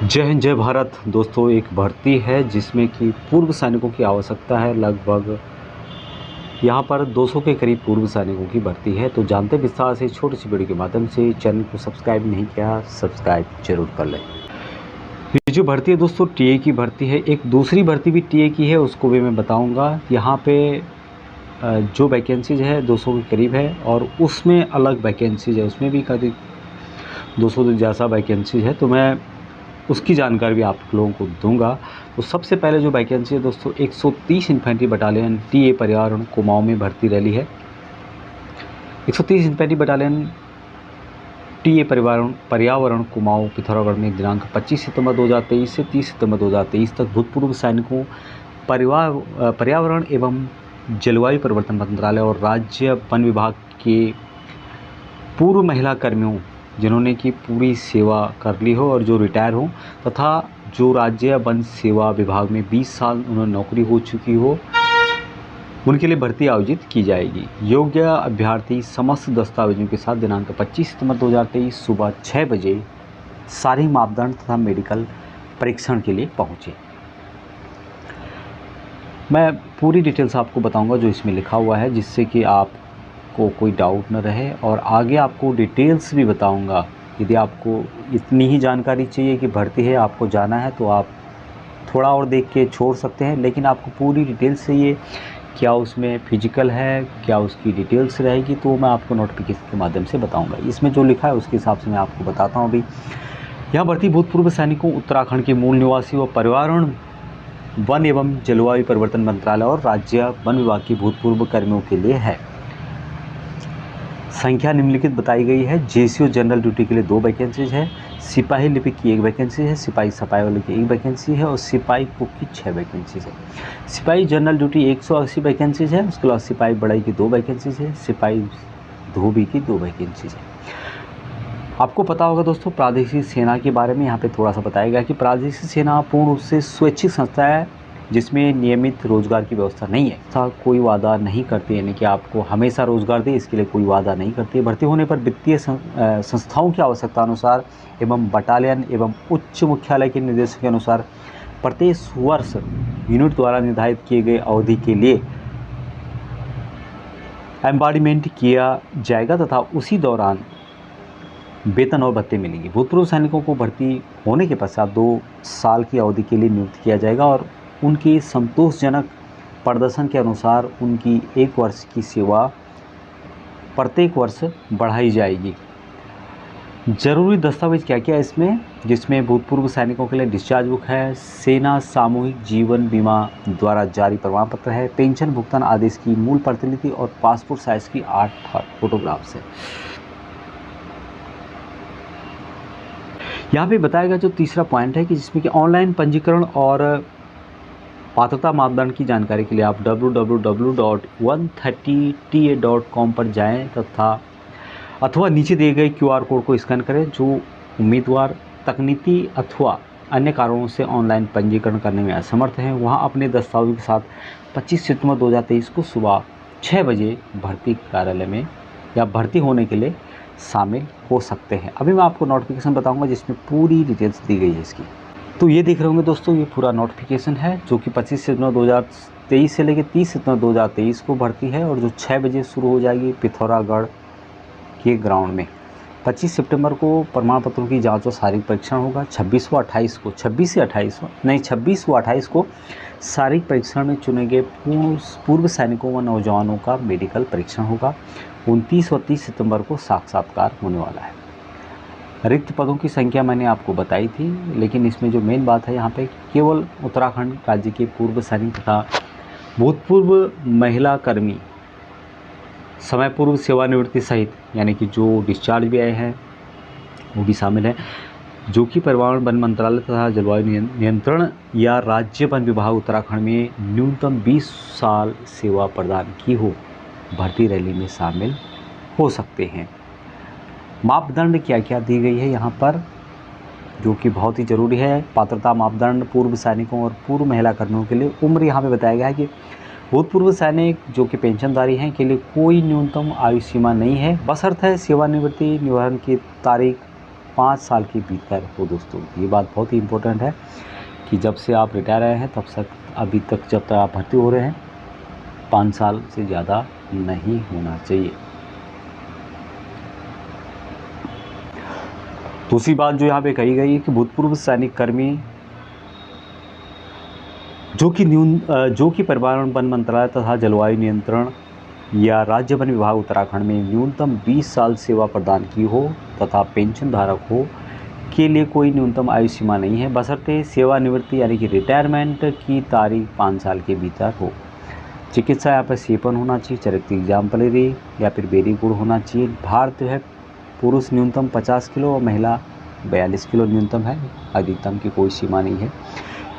जय हिंद जय भारत दोस्तों। एक भर्ती है जिसमें कि पूर्व सैनिकों की आवश्यकता है। लगभग यहाँ पर 200 के करीब पूर्व सैनिकों की भर्ती है। तो जानते विस्तार से छोटी सी वीडियो के माध्यम से। चैनल को सब्सक्राइब नहीं किया, सब्सक्राइब जरूर कर लें। ये जो भर्ती है दोस्तों टीए की भर्ती है। एक दूसरी भर्ती भी टीए की है, उसको भी मैं बताऊँगा। यहाँ पे जो वैकेंसीज है 200 के करीब है और उसमें अलग वैकेंसीज है, उसमें भी करीब 200 जैसा वैकेंसीज है। तो मैं उसकी जानकारी भी आप लोगों को दूंगा। तो सबसे पहले जो वैकेंसी है दोस्तों 130 इन्फेंट्री बटालियन टीए पर्यावरण कुमाऊं में भर्ती रैली है। 130 इन्फेंट्री बटालियन टीए पर्यावरण कुमाऊं पिथौरागढ़ में दिनांक 25 सितंबर 2023 से 30 सितंबर 2023 तक भूतपूर्व सैनिकों, पर्यावरण एवं जलवायु परिवर्तन मंत्रालय और राज्य वन विभाग के पूर्व महिला कर्मियों जिन्होंने की पूरी सेवा कर ली हो और जो रिटायर हो, तथा जो राज्य वन सेवा विभाग में 20 साल उन्होंने नौकरी हो चुकी हो, उनके लिए भर्ती आयोजित की जाएगी। योग्य अभ्यर्थी समस्त दस्तावेजों के साथ दिनांक 25 सितंबर 2023 सुबह 6 बजे सारी मापदंड तथा मेडिकल परीक्षण के लिए पहुँचे। मैं पूरी डिटेल्स आपको बताऊंगा जो इसमें लिखा हुआ है, जिससे कि आपको कोई डाउट न रहे, और आगे आपको डिटेल्स भी बताऊंगा। यदि आपको इतनी ही जानकारी चाहिए कि भर्ती है, आपको जाना है, तो आप थोड़ा और देख के छोड़ सकते हैं। लेकिन आपको पूरी डिटेल्स चाहिए, क्या उसमें फिजिकल है, क्या उसकी डिटेल्स रहेगी, तो मैं आपको नोटिफिकेशन के माध्यम से बताऊंगा। इसमें जो लिखा है उसके हिसाब से मैं आपको बताता हूँ। अभी यहाँ भर्ती भूतपूर्व सैनिकों, उत्तराखंड के मूल निवासी व पर्यावरण वन एवं जलवायु परिवर्तन मंत्रालय और राज्य वन विभाग के भूतपूर्व कर्मियों के लिए है। संख्या निम्नलिखित बताई गई है। जेसीओ जनरल ड्यूटी के लिए 2 वैकेंसीज है, सिपाही लिपिक की 1 वैकेंसी है, सिपाही सफाई वाले की 1 वैकेंसी है और सिपाही कुक की 6 वैकेंसीज है। सिपाही जनरल ड्यूटी 180 वैकेंसीज है। उसके अलावा सिपाही बढ़ई की 2 वैकेंसीज है, सिपाही धोबी की 2 वैकेंसीज है। आपको पता होगा दोस्तों प्रादेशिक सेना के बारे में यहाँ पे थोड़ा सा बताया गया कि प्रादेशिक सेना पूर्ण रूप से स्वैच्छिक संस्था है, जिसमें नियमित रोजगार की व्यवस्था नहीं है। संस्था कोई वादा नहीं करती, यानी कि आपको हमेशा रोजगार दे, इसके लिए कोई वादा नहीं करती है। भर्ती होने पर वित्तीय संस्थाओं की आवश्यकता अनुसार एवं बटालियन एवं उच्च मुख्यालय के निर्देशों के अनुसार प्रत्येक वर्ष यूनिट द्वारा निर्धारित किए गए अवधि के लिए एम्बॉडीमेंट किया जाएगा तथा उसी दौरान वेतन और भत्ते मिलेंगे। भूतपूर्व सैनिकों को भर्ती होने के पश्चात 2 साल की अवधि के लिए नियुक्त किया जाएगा और उनके संतोषजनक प्रदर्शन के अनुसार उनकी 1 वर्ष की सेवा प्रत्येक वर्ष बढ़ाई जाएगी। जरूरी दस्तावेज क्या क्या है इसमें, जिसमें भूतपूर्व सैनिकों के लिए डिस्चार्ज बुक है, सेना सामूहिक जीवन बीमा द्वारा जारी प्रमाण पत्र है, पेंशन भुगतान आदेश की मूल प्रतिलिपि और पासपोर्ट साइज की 8 फोटोग्राफ्स है। यहाँ पे बताया गया जो तीसरा पॉइंट है कि जिसमें कि ऑनलाइन पंजीकरण और पात्रता मापदंड की जानकारी के लिए आप www.130ta.com पर जाएं अथवा नीचे दिए गए QR कोड को स्कैन करें। जो उम्मीदवार तकनीकी अथवा अन्य कारणों से ऑनलाइन पंजीकरण करने में असमर्थ हैं, वहां अपने दस्तावेजों के साथ 25 सितंबर 2023 को सुबह 6 बजे भर्ती कार्यालय में या भर्ती होने के लिए शामिल हो सकते हैं। अभी मैं आपको नोटिफिकेशन बताऊंगा जिसमें पूरी डिटेल्स दी गई है इसकी। तो ये देख रहे होंगे दोस्तों, ये पूरा नोटिफिकेशन है जो कि 25 सितंबर 2023 से लेकर 30 सितंबर 2023 को भर्ती है और जो 6 बजे शुरू हो जाएगी पिथौरागढ़ के ग्राउंड में। 25 सितंबर को प्रमाण पत्रों की जांच और शारीरिक परीक्षण होगा। 26 व 28 को शारीरिक परीक्षण में चुने गए पूर्व सैनिकों व नौजवानों का मेडिकल परीक्षण होगा। 29 व 30 सितंबर को साक्षात्कार होने वाला है। रिक्त पदों की संख्या मैंने आपको बताई थी, लेकिन इसमें जो मेन बात है यहाँ पे केवल उत्तराखंड राज्य के पूर्व सैनिक तथा भूतपूर्व महिला कर्मी समय पूर्व सेवानिवृत्ति सहित, यानी कि जो डिस्चार्ज भी आए हैं वो भी शामिल है, जो कि पर्यावरण वन मंत्रालय तथा जलवायु नियंत्रण या राज्य वन विभाग उत्तराखंड में न्यूनतम 20 साल सेवा प्रदान की हो, भर्ती रैली में शामिल हो सकते हैं। मापदंड क्या क्या दी गई है यहाँ पर, जो कि बहुत ही ज़रूरी है। पात्रता मापदंड पूर्व सैनिकों और पूर्व महिला कर्मियों के लिए उम्र यहाँ पे बताया गया है कि भूतपूर्व सैनिक जो कि पेंशनधारी हैं के लिए कोई न्यूनतम आयु सीमा नहीं है, बशर्ते सेवानिवृत्ति निवारण की तारीख 5 साल के भीतर हो दोस्तों। ये बात बहुत ही इम्पोर्टेंट है कि जब से आप रिटायर आए हैं तब तक अभी तक जब तक आप भर्ती हो रहे हैं 5 साल से ज़्यादा नहीं होना चाहिए। दूसरी बात जो यहाँ पे कही गई है कि भूतपूर्व सैनिक कर्मी जो कि पर्यावरण वन मंत्रालय तथा जलवायु नियंत्रण या राज्य वन विभाग उत्तराखंड में न्यूनतम 20 साल सेवा प्रदान की हो तथा पेंशन धारक हो के लिए कोई न्यूनतम आयु सीमा नहीं है, बशर्ते सेवानिवृत्ति यानी कि रिटायरमेंट की तारीख 5 साल के भीतर हो। चिकित्सा यहाँ पर C1 होना चाहिए, चरित्र एग्जाम्पलरी या फिर वेरी गुड होना चाहिए। भार जो है पुरुष न्यूनतम 50 किलो और महिला 42 किलो न्यूनतम है, अधिकतम की कोई सीमा नहीं है।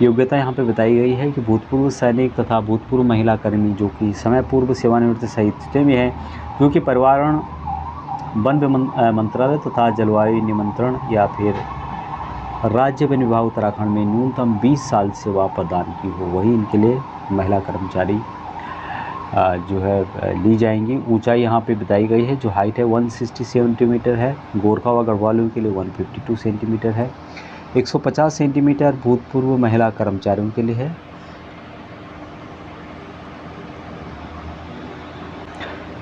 योग्यता यहाँ पे बताई गई है कि भूतपूर्व सैनिक तथा भूतपूर्व महिला कर्मी जो कि समय पूर्व सेवानिवृत्ति साहित्य में है, जो कि पर्यावरण वन मंत्रालय तथा जलवायु नियंत्रण या फिर राज्य वन विभाग उत्तराखंड में न्यूनतम 20 साल सेवा प्रदान की हो, वही इनके लिए महिला कर्मचारी जो है ली जाएंगी। ऊंचाई यहाँ पे बताई गई है, जो हाइट है 160 सेंटीमीटर है, गोरखा व गढ़वालों के लिए 152 सेंटीमीटर है, 150 सेंटीमीटर भूतपूर्व महिला कर्मचारियों के लिए है।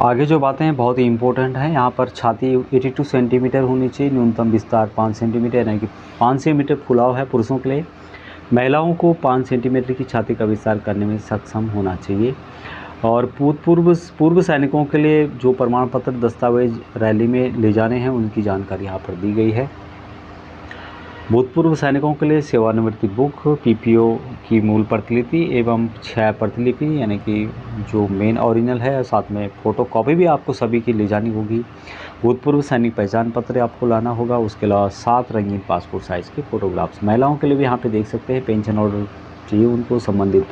आगे जो बातें हैं बहुत ही इम्पोर्टेंट हैं। यहाँ पर छाती 82 सेंटीमीटर होनी चाहिए, न्यूनतम विस्तार 5 सेंटीमीटर यानी कि 5 सेंटीमीटर फुलाव है पुरुषों के लिए। महिलाओं को 5 सेंटीमीटर की छाती का विस्तार करने में सक्षम होना चाहिए। और पूर्व सैनिकों के लिए जो प्रमाण पत्र दस्तावेज रैली में ले जाने हैं उनकी जानकारी यहाँ पर दी गई है। भूतपूर्व सैनिकों के लिए सेवानिवृत्ति बुक, PPO की मूल प्रतिलिपि एवं 6 प्रतिलिपि यानी कि जो मेन ओरिजिनल है, साथ में फ़ोटो कॉपी भी आपको सभी की ले जानी होगी। भूतपूर्व सैनिक पहचान पत्र आपको लाना होगा। उसके अलावा 7 रंगीन पासपोर्ट साइज़ के फ़ोटोग्राफ्स। महिलाओं के लिए भी यहाँ पे देख सकते हैं पेंशन ऑर्डर चाहिए उनको, संबंधित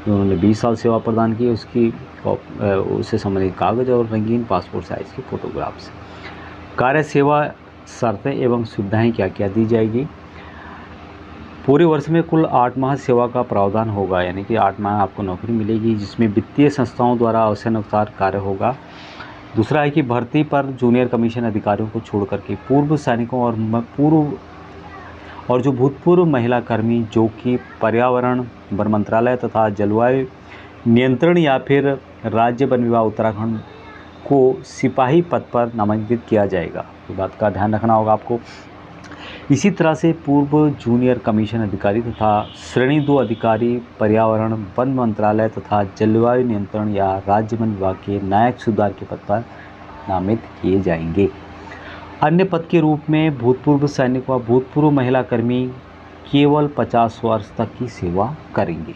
जो उन्होंने 20 साल सेवा प्रदान की उससे संबंधित कागज़ और रंगीन पासपोर्ट साइज़ की फ़ोटोग्राफ्स। कार्य सेवा शर्तें एवं सुविधाएं क्या क्या दी जाएगी। पूरे वर्ष में कुल 8 माह सेवा का प्रावधान होगा, यानी कि 8 माह आपको नौकरी मिलेगी, जिसमें वित्तीय संस्थाओं द्वारा आवश्यकतानुसार कार्य होगा। दूसरा है कि भर्ती पर जूनियर कमीशन अधिकारियों को छोड़ करके पूर्व सैनिकों और जो भूतपूर्व महिला कर्मी जो कि पर्यावरण वन मंत्रालय तथा जलवायु नियंत्रण या फिर राज्य वन विभाग उत्तराखंड को सिपाही पद पर नामांकित किया जाएगा। ये बात का ध्यान रखना होगा आपको। इसी तरह से पूर्व जूनियर कमीशन अधिकारी तथा श्रेणी 2 अधिकारी पर्यावरण वन मंत्रालय तथा जलवायु नियंत्रण या राज्य वन विभाग के नायक सुधार के पद पर नामित किए जाएंगे। अन्य पद के रूप में भूतपूर्व सैनिक व भूतपूर्व महिला कर्मी केवल 50 वर्ष तक की सेवा करेंगे,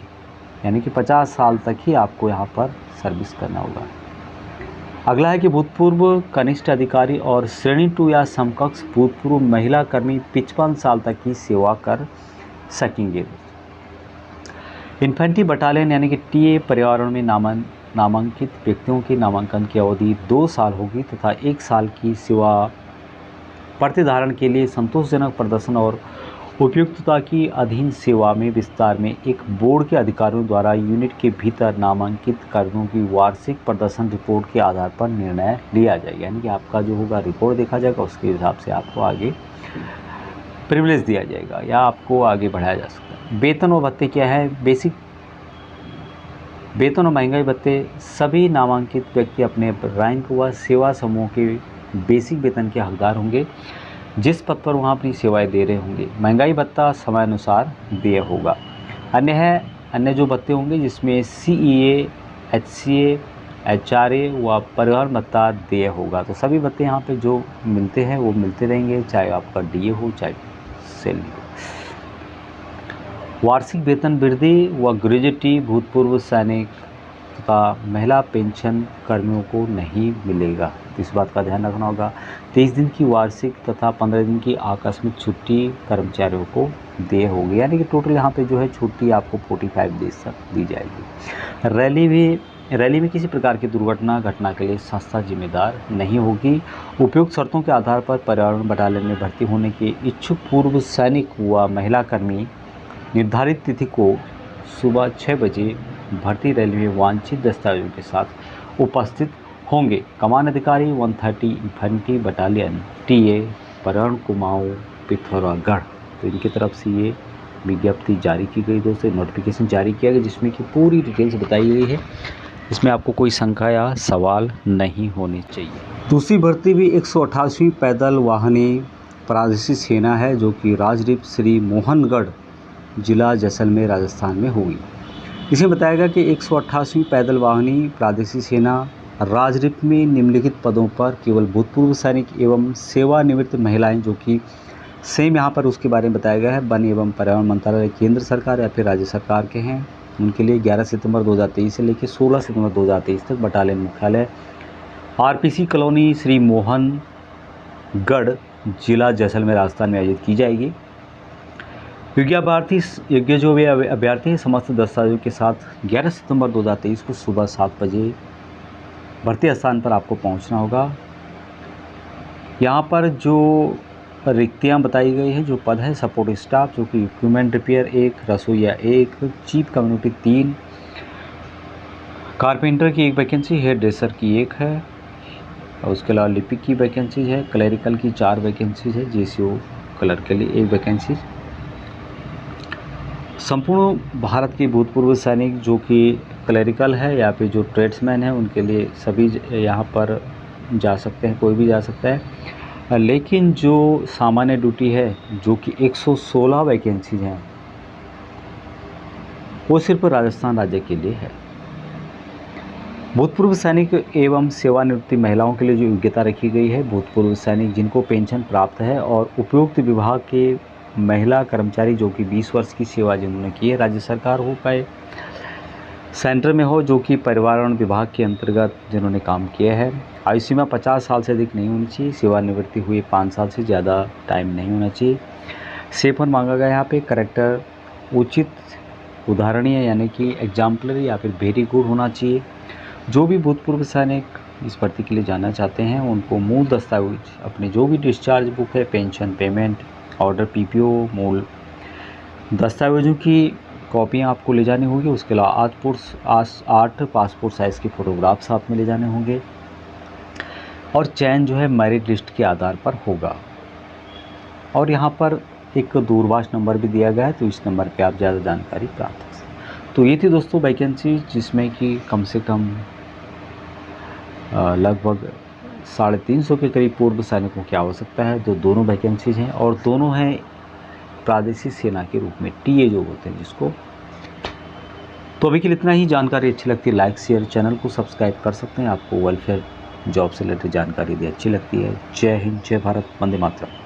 यानी कि 50 साल तक ही आपको यहाँ पर सर्विस करना होगा। अगला है कि भूतपूर्व कनिष्ठ अधिकारी और श्रेणी 2 या समकक्ष भूतपूर्व महिला कर्मी 55 साल तक की सेवा कर सकेंगे। इन्फेंट्री बटालियन यानी कि TA पर्यावरण में नामांकित व्यक्तियों की नामांकन की अवधि 2 साल होगी तथा 1 साल की सेवा प्रतिधारण के लिए संतोषजनक प्रदर्शन और उपयुक्तता की अधीन सेवा में विस्तार में एक बोर्ड के अधिकारियों द्वारा यूनिट के भीतर नामांकित कर्मियों की वार्षिक प्रदर्शन रिपोर्ट के आधार पर निर्णय लिया जाएगा, यानी कि आपका जो होगा रिपोर्ट देखा जाएगा, उसके हिसाब से आपको आगे प्रिविलेज दिया जाएगा या आपको आगे बढ़ाया जा सकता है। वेतन और भत्ते क्या है। बेसिक वेतन और महंगाई भत्ते सभी नामांकित व्यक्ति अपने रैंक व सेवा समूह के बेसिक वेतन के हकदार होंगे जिस पद पर वहाँ अपनी सेवाएं दे रहे होंगे। महंगाई भत्ता समयानुसार देय होगा। अन्य जो भत्ते होंगे जिसमें CEA, HCA, HRA व परिवहन भत्ता देय होगा। तो सभी भत्ते यहाँ पे जो मिलते हैं वो मिलते रहेंगे, चाहे आपका DA हो चाहे सैलरी हो। वार्षिक वेतन वृद्धि व ग्रेजुएटी भूतपूर्व सैनिक तथा महिला पेंशन कर्मियों को नहीं मिलेगा, तो इस बात का ध्यान रखना होगा। 23 दिन की वार्षिक तथा 15 दिन की आकस्मिक छुट्टी कर्मचारियों को देय होगी, यानी कि टोटल यहाँ पे जो है छुट्टी आपको 45 डेज तक दी जाएगी। रैली में किसी प्रकार की दुर्घटना घटना के लिए संस्था जिम्मेदार नहीं होगी। उपयुक्त शर्तों के आधार पर पर्यावरण बटालियन में भर्ती होने के इच्छुक पूर्व सैनिक व महिला कर्मी निर्धारित तिथि को सुबह 6 बजे भर्ती रैली में वांछित दस्तावेजों के साथ उपस्थित होंगे। कमान अधिकारी 130 इन्फेंट्री बटालियन TA परण कुमाऊं पिथौरागढ़, तो इनकी तरफ से ये विज्ञप्ति जारी की गई दोस्तों, नोटिफिकेशन जारी किया गया जिसमें कि पूरी डिटेल्स बताई गई है। इसमें आपको कोई शंका या सवाल नहीं होने चाहिए। दूसरी भर्ती भी 188वीं पैदल वाहिनी प्रादेशिक सेना है, जो कि राजरीप श्री मोहनगढ़ जिला जैसलमेर राजस्थान में होगी। इसमें बताया गया कि 188वीं पैदल वाहिनी प्रादेशिक सेना राजरीप में निम्नलिखित पदों पर केवल भूतपूर्व सैनिक एवं सेवानिवृत्त महिलाएं, जो कि सेम यहाँ पर उसके बारे में बताया गया है, वन एवं पर्यावरण मंत्रालय केंद्र सरकार या फिर राज्य सरकार के हैं, उनके लिए 11 सितंबर 2023 से लेकर 16 सितंबर 2023 तक बटालियन मुख्यालय आरपीसी कॉलोनी श्री मोहनगढ़ जिला जैसलमेर राजस्थान में आयोजित की जाएगी। योग्य जो भी अभ्यर्थी हैं समस्त दस्तावेजों के साथ 11 सितंबर 2023 को सुबह 7 बजे भर्ती स्थान पर आपको पहुंचना होगा। यहाँ पर जो रिक्तियाँ बताई गई है, जो पद है सपोर्ट स्टाफ, जो कि equipment repair 1, रसोईया 1, chief community 3, carpenter की 1 वैकेंसी, हेयर ड्रेसर की 1 है, और उसके अलावा लिपिक की वैकेंसीज है, क्लरिकल की 4 वैकेंसीज है, जेसीओ क्लर्क के लिए 1 वैकेंसी। संपूर्ण भारत के भूतपूर्व सैनिक जो कि क्लरिकल है या फिर जो ट्रेड्समैन है, उनके लिए सभी यहाँ पर जा सकते हैं, कोई भी जा सकता है। लेकिन जो सामान्य ड्यूटी है, जो कि 116 वैकेंसीज हैं, वो सिर्फ राजस्थान राज्य के लिए है। भूतपूर्व सैनिक एवं सेवानिवृत्ति महिलाओं के लिए जो योग्यता रखी गई है, भूतपूर्व सैनिक जिनको पेंशन प्राप्त है और उपयुक्त विभाग के महिला कर्मचारी जो कि 20 वर्ष की सेवा जिन्होंने की है, राज्य सरकार हो पाए, सेंटर में हो, जो कि परिवार विभाग के अंतर्गत जिन्होंने काम किया है, आयु सीमा 50 साल से अधिक नहीं होनी चाहिए, सेवानिवृत्ति हुई 5 साल से ज़्यादा टाइम नहीं होना चाहिए। सेफर मांगा गया यहाँ पे करेक्टर उचित उदाहरणीय यानी कि एग्जाम्पलरी या फिर वेरी गुड होना चाहिए। जो भी भूतपूर्व सैनिक इस भर्ती के लिए जाना चाहते हैं, उनको मूल दस्तावेज अपने जो भी डिस्चार्ज बुक है, पेंशन, पेमेंट ऑर्डर, पीपीओ, मूल दस्तावेजों की कॉपियाँ आपको ले जानी होगी। उसके अलावा 8 पासपोर्ट साइज़ की फ़ोटोग्राफ साथ में ले जाने होंगे, और चयन जो है मेरिट लिस्ट के आधार पर होगा। और यहाँ पर एक दूरभाष नंबर भी दिया गया है, तो इस नंबर पे आप ज़्यादा जानकारी प्राप्त कर सकते। तो ये थी दोस्तों वैकेंसी, जिसमें कि कम से कम लगभग 350 के करीब पूर्व सैनिकों की आवश्यकता है। तो दोनों वैकेंसीज हैं, और दोनों हैं प्रादेशिक सेना के रूप में, टीए जो होते हैं जिसको। तो अभी के लिए इतना ही। जानकारी अच्छी लगती है लाइक शेयर, चैनल को सब्सक्राइब कर सकते हैं। आपको वेलफेयर जॉब से रिलेटेड जानकारी यदि अच्छी लगती है। जय हिंद, जय भारत, वंदे मातरम।